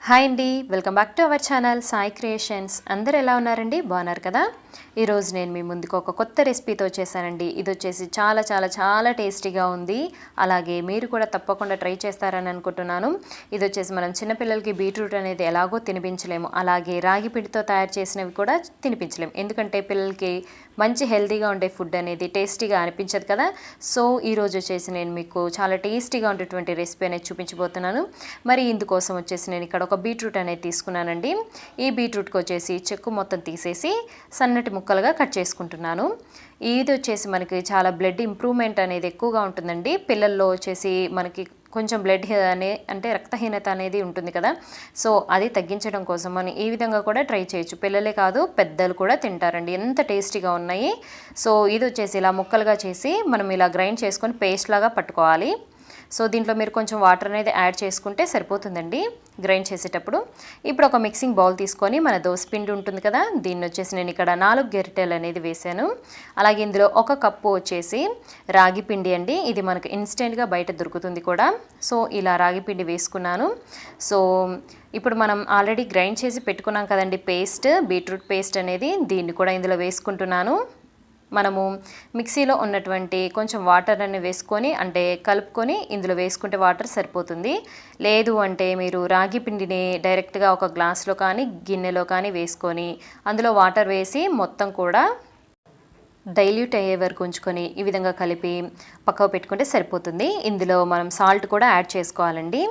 Hi అండి, welcome back to our channel Sai creations. అందరూ ఎలా ఉన్నారండి? బాగున్నారు కదా? ఈరోజు నేను మీ ముందుకు ఒక కొత్త రెసిపీతో వచ్చేసానండి. ఇది వచ్చేసి చాలా చాలా చాలా టేస్టీగా ఉంది. అలాగే మీరు కూడా తప్పకుండా ట్రై చేస్తారని అనుకుంటున్నాను. ఇది వచ్చేసి మనం చిన్నపిల్లలకి బీట్రూట్ అనేది ఎలాగో తినిపించలేము, అలాగే రాగి పిండితో తయారు చేసినవి కూడా తినిపించలేము. ఎందుకంటే పిల్లలకి మంచి హెల్తీగా ఉండే ఫుడ్ అనేది టేస్టీగా అనిపించదు కదా. సో ఈరోజు వచ్చేసి నేను మీకు చాలా టేస్టీగా ఉండేటువంటి రెసిపీ అనేది చూపించబోతున్నాను. మరి ఇందుకోసం వచ్చేసి నేను ఇక్కడ ఒక బీట్రూట్ అనేది తీసుకున్నానండి. ఈ బీట్రూట్కి వచ్చేసి చెక్కు మొత్తం తీసేసి సన్నటి ముక్కలుగా కట్ చేసుకుంటున్నాను. ఇది వచ్చేసి మనకి చాలా బ్లడ్ ఇంప్రూవ్మెంట్ అనేది ఎక్కువగా ఉంటుందండి. పిల్లల్లో వచ్చేసి మనకి కొంచెం బ్లడ్ అంటే రక్తహీనత అనేది ఉంటుంది కదా. సో అది తగ్గించడం కోసం మనం ఈ విధంగా కూడా ట్రై చేయొచ్చు. పిల్లలే కాదు పెద్దలు కూడా తింటారండి, ఎంత టేస్టీగా ఉన్నాయి. సో ఇది వచ్చేసి ఇలా ముక్కలుగా చేసి మనం ఇలా గ్రైండ్ చేసుకొని పేస్ట్ లాగా పట్టుకోవాలి. సో దీంట్లో మీరు కొంచెం వాటర్ అనేది యాడ్ చేసుకుంటే సరిపోతుందండి గ్రైండ్ చేసేటప్పుడు. ఇప్పుడు ఒక మిక్సింగ్ బౌల్ తీసుకొని మన దోసపిండి ఉంటుంది కదా, దీన్ని వచ్చేసి నేను ఇక్కడ 4 గరిటెలు అనేది వేసాను. అలాగే ఇందులో 1 కప్పు వచ్చేసి రాగి పిండి అండి. ఇది మనకు ఇన్స్టెంట్గా బయట దొరుకుతుంది కూడా. సో ఇలా రాగి పిండి వేసుకున్నాను. సో ఇప్పుడు మనం ఆల్రెడీ గ్రైండ్ చేసి పెట్టుకున్నాం కదండి పేస్ట్, బీట్రూట్ పేస్ట్ అనేది, దీన్ని కూడా ఇందులో వేసుకుంటున్నాను. మనము మిక్సీలో ఉన్నటువంటి కొంచెం వాటర్ అని వేసుకొని అంటే కలుపుకొని ఇందులో వేసుకుంటే వాటర్ సరిపోతుంది. లేదు అంటే మీరు రాగి పిండిని డైరెక్ట్గా ఒక గ్లాస్లో కానీ గిన్నెలో కానీ వేసుకొని అందులో వాటర్ వేసి మొత్తం కూడా డైల్యూట్ అయ్యే వరకు ఉంచుకొని ఈ విధంగా కలిపి పక్కకు పెట్టుకుంటే సరిపోతుంది. ఇందులో మనం సాల్ట్ కూడా యాడ్ చేసుకోవాలండి.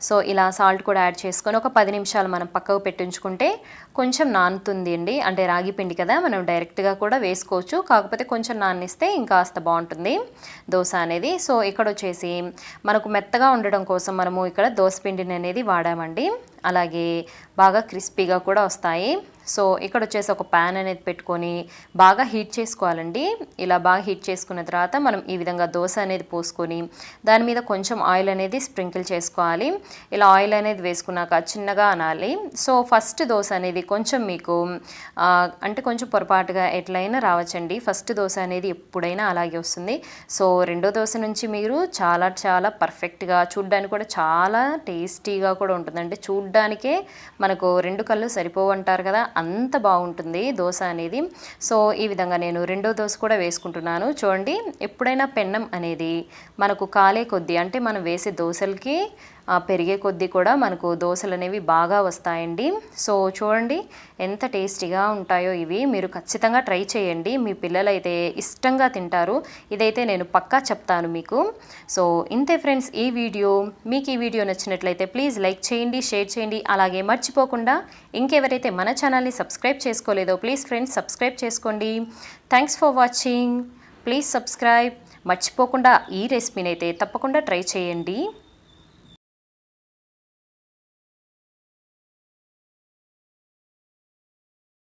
సో ఇలా సాల్ట్ కూడా యాడ్ చేసుకొని ఒక 10 నిమిషాలు మనం పక్కకు పెట్టించుకుంటే కొంచెం నానుతుంది అండి. అంటే రాగి పిండి కదా, మనం డైరెక్ట్గా కూడా వేసుకోవచ్చు, కాకపోతే కొంచెం నానిస్తే ఇంకాస్త బాగుంటుంది దోశ అనేది. సో ఇక్కడ వచ్చేసి మనకు మెత్తగా ఉండడం కోసం మనము ఇక్కడ దోశ పిండిని అనేది వాడామండి. అలాగే బాగా క్రిస్పీగా కూడా వస్తాయి. సో ఇక్కడ వచ్చేసి ఒక ప్యాన్ అనేది పెట్టుకొని బాగా హీట్ చేసుకోవాలండి. ఇలా బాగా హీట్ చేసుకున్న తర్వాత మనం ఈ విధంగా దోశ అనేది పోసుకొని దాని మీద కొంచెం ఆయిల్ అనేది స్ప్రింకిల్ చేసుకోవాలి. ఇలా ఆయిల్ అనేది వేసుకున్నాక చిన్నగా అనాలి. సో ఫస్ట్ దోశ అనేది కొంచెం మీకు అంటే కొంచెం పొరపాటుగా ఎట్లయినా రావచ్చండి. ఫస్ట్ దోశ అనేది ఎప్పుడైనా అలాగే వస్తుంది. సో రెండో దోశ నుంచి మీరు చాలా చాలా పర్ఫెక్ట్గా, చూడ్డానికి కూడా చాలా టేస్టీగా కూడా ఉంటుందండి. చూడ్డానికే మనకు 2 కళ్ళు సరిపోవంటారు కదా, అంత బాగుంటుంది దోశ అనేది. సో ఈ విధంగా నేను రెండో దోశ కూడా వేసుకుంటున్నాను. చూడండి, ఎప్పుడైనా పెన్నం అనేది మనకు కాలే కొద్దీ అంటే మనం వేసే దోశలకి పెరిగే కొద్దీ కూడా మనకు దోశలు అనేవి బాగా వస్తాయండి. సో చూడండి ఎంత టేస్టీగా ఉంటాయో ఇవి. మీరు ఖచ్చితంగా ట్రై చేయండి, మీ పిల్లలైతే ఇష్టంగా తింటారు. ఇదైతే నేను పక్కా చెప్తాను మీకు. సో ఇంతే ఫ్రెండ్స్ ఈ వీడియో. మీకు ఈ వీడియో నచ్చినట్లయితే ప్లీజ్ లైక్ చేయండి, షేర్ చేయండి. అలాగే మర్చిపోకుండా ఇంకెవరైతే మన ఛానల్ని సబ్స్క్రైబ్ చేసుకోలేదో ప్లీజ్ ఫ్రెండ్స్ సబ్స్క్రైబ్ చేసుకోండి. Thanks for watching. Please subscribe. మర్చిపోకుండా ఈ రెసిపీని అయితే తప్పకుండా ట్రై చేయండి.